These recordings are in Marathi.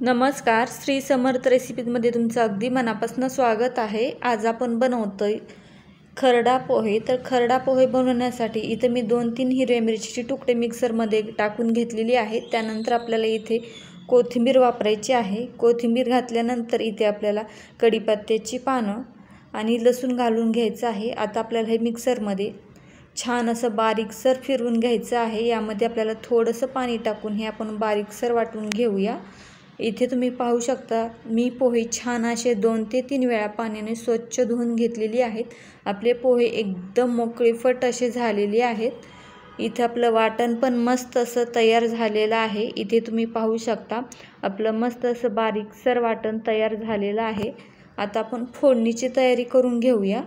नमस्कार, श्री समर्थ रेसिपीमध्ये तुमचं अगदी मनापासून स्वागत आहे। आज आपण बनवतोय खरडा पोहे। तर खरडा पोहे बनवण्यासाठी इथे मी 2-3 हिरव्या मिरचीचे तुकडे मिक्सरमध्ये टाकून घेतलेली आहेत। त्यानंतर आपल्याला इथे कोथिंबीर वापरायची आहे। कोथिंबीर घातल्यानंतर इथे आपल्याला कढीपत्त्याची पानं आणि लसूण घालून घ्यायचं आहे। आता आपल्याला हे मिक्सरमध्ये छान असं बारीकसर फिरवून घ्यायचं आहे। यामध्ये आपल्याला थोडंसं पाणी टाकून हे आपण बारीकसर वाटून घेऊया। इथे तुम्ही पाहू शकता मी पोहे छान असे 2 ते 3 वेळा पाण्याने स्वच्छ धुवून घेतलेली आहेत। आपले पोहे एकदम मोकळेफट असे झालेले आहेत। इथे आपलं वाटण पण मस्त असं तयार झालेलं आहे। इथे तुम्ही पाहू शकता आपलं मस्त असं बारीकसर वाटण तयार झालेलं आहे। आता आपण फोडणीची तयारी करून घेऊया।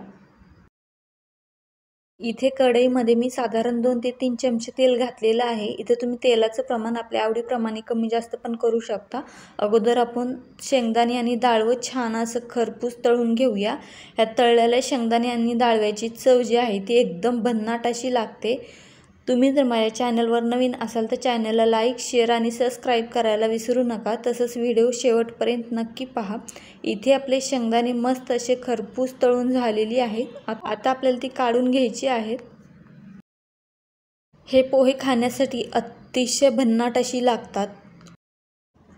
इथे कढईमध्ये मी साधारण 2 ते 3 चमचे तेल घातलेलं आहे। इथे तुम्ही तेलाचं प्रमाण आपल्या आवडीप्रमाणे कमी जास्त पण करू शकता। अगोदर आपण शेंगदाणे आणि डाळवं छान असं खरपूस तळून घेऊया। या तळलेल्या शेंगदाणे आणि डाळव्याची चव जी आहे ती एकदम भन्नाट अशी लागते। तुम्ही जर माझ्या चॅनलवर नवीन असाल तर चॅनलला लाईक, शेअर आणि सबस्क्राईब करायला विसरू नका। तसंच व्हिडिओ शेवटपर्यंत नक्की पहा। इथे आपले शेंगदाणे मस्त असे खरपूस तळून झालेली आहेत। आता आपल्याला ती काढून घ्यायची आहेत। हे पोहे खाण्यासाठी अतिशय भन्नाट अशी लागतात।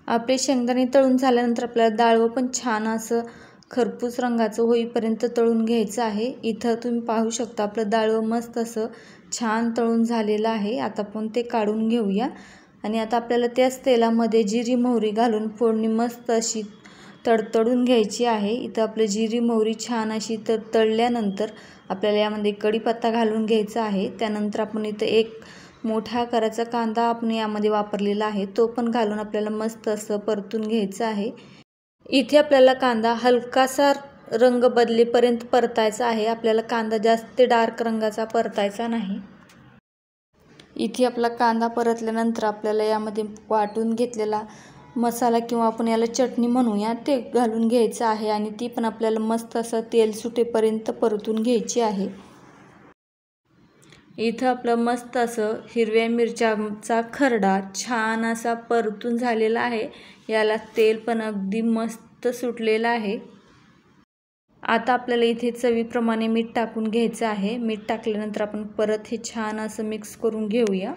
आपले शेंगदाणे तळून झाल्यानंतर आपल्याला डाळवं पण छान असं खरपूस रंगाचं होईपर्यंत तळून घ्यायचं आहे। इथं तुम्ही पाहू शकता आपलं डाळवं मस्त असं छान तळून झालेलं आहे। आता आपण ते काढून घेऊया आणि आता आपल्याला त्याच तेलामध्ये जिरी मोहरी घालून फोडणी मस्त अशी तडतडून घ्यायची आहे। इथं आपलं जिरी मोहरी छान अशी तळल्यानंतर आपल्याला यामध्ये कढीपत्ता घालून घ्यायचा आहे। त्यानंतर आपण इथं एक मोठा आकाराचा कांदा आपण यामध्ये वापरलेला आहे, तो पण घालून आपल्याला मस्त असं परतून घ्यायचं आहे। इथे आपल्याला कांदा हलकासा रंग बदलेपर्यंत परतायचा आहे। आपल्याला कांदा जास्त डार्क रंगाचा परतायचा नाही। इथे आपला कांदा परतल्यानंतर आपल्याला यामध्ये वाटून घेतलेला मसाला किंवा आपण याला चटणी म्हणूया ते घालून घ्यायचं आहे आणि ती पण आपल्याला मस्त असं तेल सुटेपर्यंत परतून घ्यायची आहे। इथं आपलं मस्त असं हिरव्या मिरच्यांचा खरडा छान असा परतून झालेला आहे। याला तेल पण अगदी मस्त सुटलेलं आहे। आता आपल्याला इथे चवीप्रमाणे मीठ टाकून घ्यायचं आहे। मीठ टाकल्यानंतर आपण परत हे छान असं मिक्स करून घेऊया।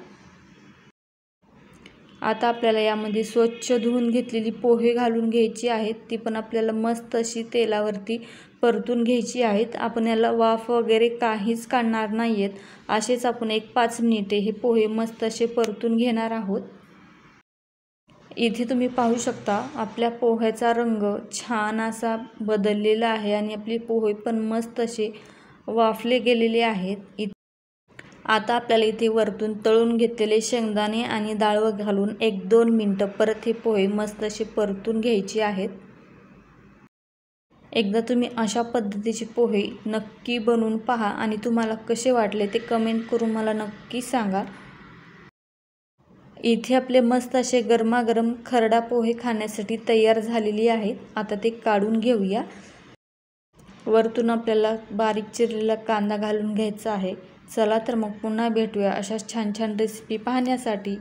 आता आपल्याला यामध्ये स्वच्छ धुवून घेतलेली पोहे घालून घ्यायची आहेत। ती पण आपल्याला मस्त अशी तेलावरती परतून घ्यायची आहेत। आपण याला वाफ वगैरे काहीच काढणार नाहीयेत। असेच आपण 1-5 मिनिटे हे पोहे मस्त असे परतून घेणार आहोत। इथे तुम्ही पाहू शकता आपल्या पोह्याचा रंग छान असा बदललेला आहे आणि आपले पोहे पण मस्त असे वाफले गेलेले आहेत। आता आपल्याला इथे वरतून तळून घेतलेले शेंगदाणे आणि डाळवं घालून 1-2 मिनिटं परत हे पोहे मस्त असे परतून घ्यायचे आहेत। एकदा तुम्ही अशा पद्धतीचे पोहे नक्की बनवून पहा आणि तुम्हाला कसे वाटले ते कमेंट करून मला नक्की सांगा। इथे आपले मस्त असे गरमागरम खरडा पोहे खाण्यासाठी तयार झालेली आहेत। आता ते काढून घेऊया। वरतून आपल्याला बारीक चिरलेला कांदा घालून घ्यायचा आहे। चला तर मग पुन्हा भेटूया अशाच छान छान रेसिपी पाहण्यासाठी।